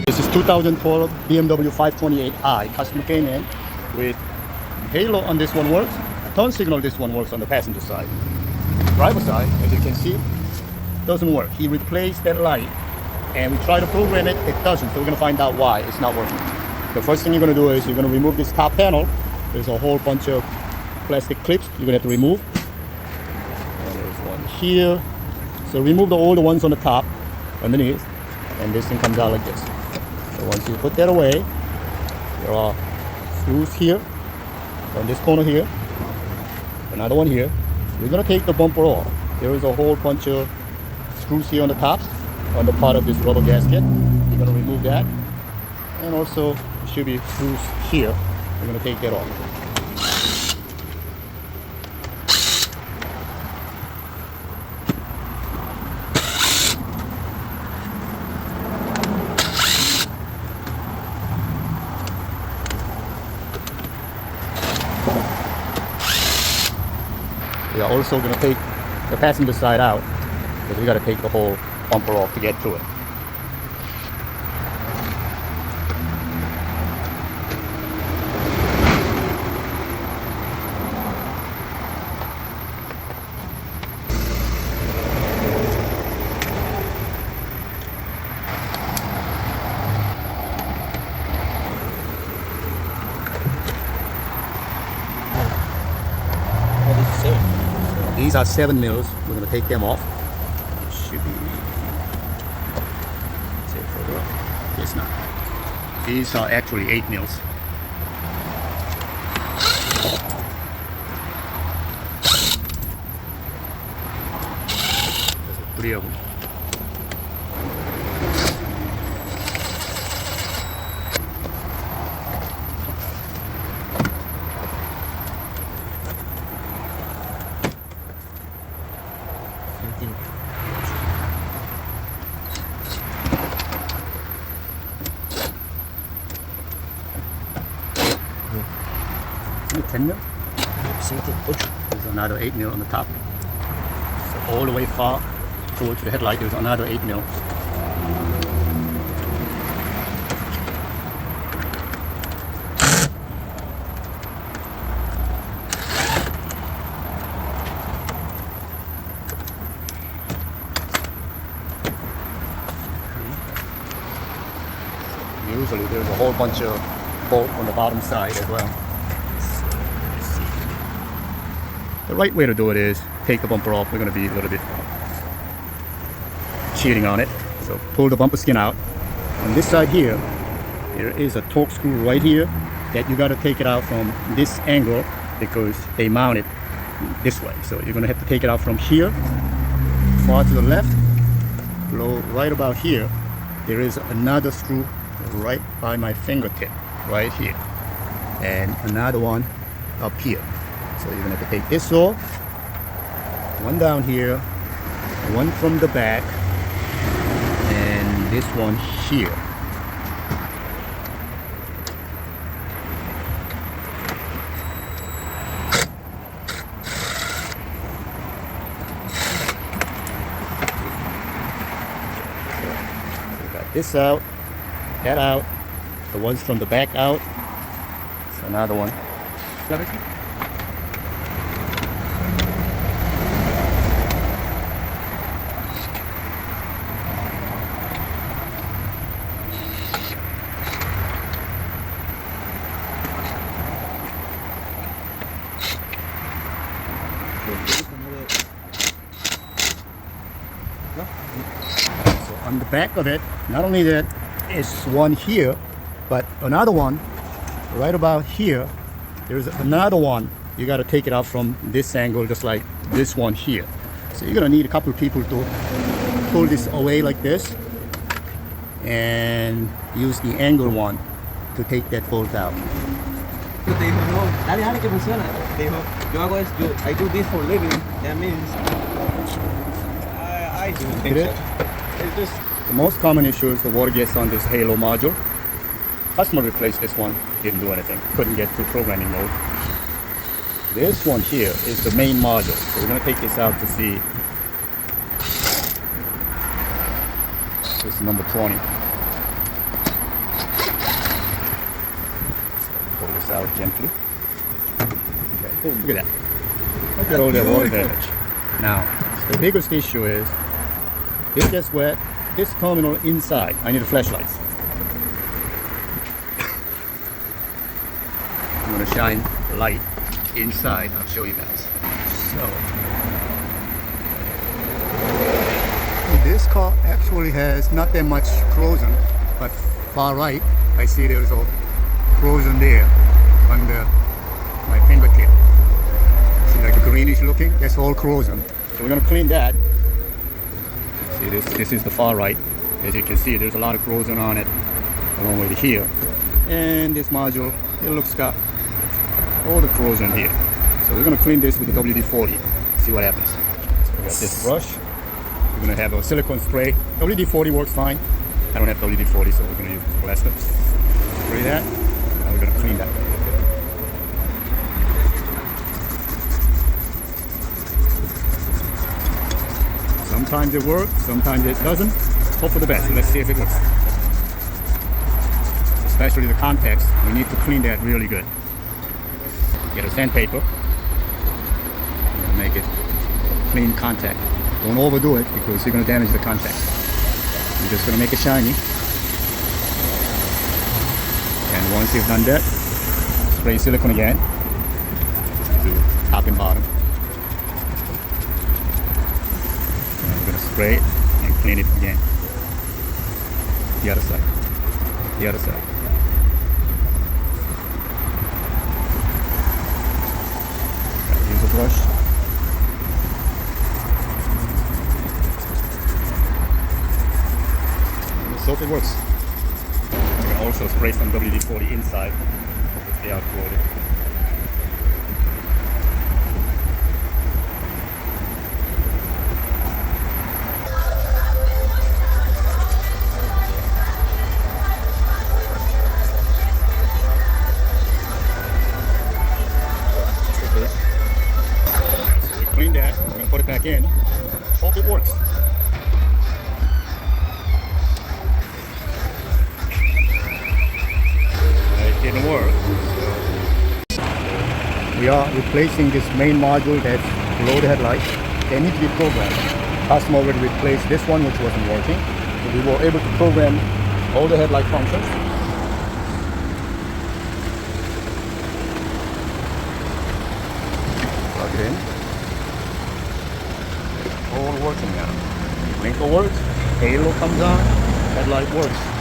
This is 2012 BMW 528i. Customer came in with halo on this one works. Turn signal this one works on the passenger side. Driver side, as you can see, doesn't work. He replaced that light and we try to program it, it doesn't. So we're gonna find out why it's not working. The first thing you're gonna do is you're gonna remove this top panel. There's a whole bunch of plastic clips you're gonna have to remove. And there's one here. So remove the older ones on the top, underneath, and this thing comes out like this. So once you put that away, there are screws here, on this corner here, another one here. You're gonna take the bumper off. There is a whole bunch of screws here on the top, on the part of this rubber gasket. You're gonna remove that. And also, there should be screws here. You're gonna take that off. We are also going to take the passenger side out because we got to take the whole bumper off to get to it. These are 7 mils. We're going to take them off. Should be. Say further up. Yes, not. These are actually 8 mils. There's 3 of them. Is it 10 mil? There's another 8 mil on the top. So all the way far towards the headlight, there's another 8 mil. Usually there's a whole bunch of bolt on the bottom side as well. The right way to do it is take the bumper off. We're going to be a little bit cheating on it. So pull the bumper skin out. On this side here, there is a torque screw right here that you got to take it out from this angle because they mount it this way. So you're going to have to take it out from here, far to the left, below right about here. There is another screw right by my fingertip, right here, and another one up here. So you're gonna have to take this off, one down here, one from the back, and this one here. So we got this out, that out, the ones from the back out. So another one. So on the back of it, not only that is one here, but another one right about here. There's another one. You got to take it out from this angle, just like this one here. So you're gonna need a couple of people to pull this away like this and use the angle one to take that bolt out. Te dijo, no, dale, dale que funciona. Te dijo, yo hago esto, I do this for living. That means I do think so. It's just the most common issue is the water gets on this halo module. Customer replaced this one, didn't do anything, couldn't get to programming mode. This one here is the main module. So we're going to take this out to see. This is number 20. this out gently. Okay. Oh, look at that. Look at all that water damage. Now, the biggest issue is this gets wet. This terminal inside, I need a flashlight. I'm gonna shine the light inside. I'll show you guys. So, this car actually has not that much corrosion, but far right, I see there's a corrosion there under my fingertip. See, like a greenish looking? That's all corrosion. So we're gonna clean that. See, this is the far right. As you can see, there's a lot of corrosion on it along with here. And this module, it looks got all the corrosion here. So we're gonna clean this with the WD-40. See what happens. So we got this brush. We're gonna have a silicone spray. WD-40 works fine. I don't have WD-40, so we're gonna use plastic. Spray that, and we're gonna clean that. Sometimes it works, sometimes it doesn't. Hope for the best. Let's see if it works. Especially the contacts, we need to clean that really good. Get a sandpaper. Make it clean contact. Don't overdo it because you're going to damage the contact. You're just going to make it shiny. And once you've done that, spray silicone again. Do top and bottom. And we're going to spray it and clean it again. The other side. The other side. Use a brush. So it works. You can also spray some WD-40 inside if they are corroded. Okay. So we clean that. We're going to put it back in. Hope it works. Didn't work. We are replacing this main module that's below the headlight. They need to be programmed. Customer already replaced this one which wasn't working. So we were able to program all the headlight functions. Plug it in. All working now. Blinker works, halo comes on, headlight works.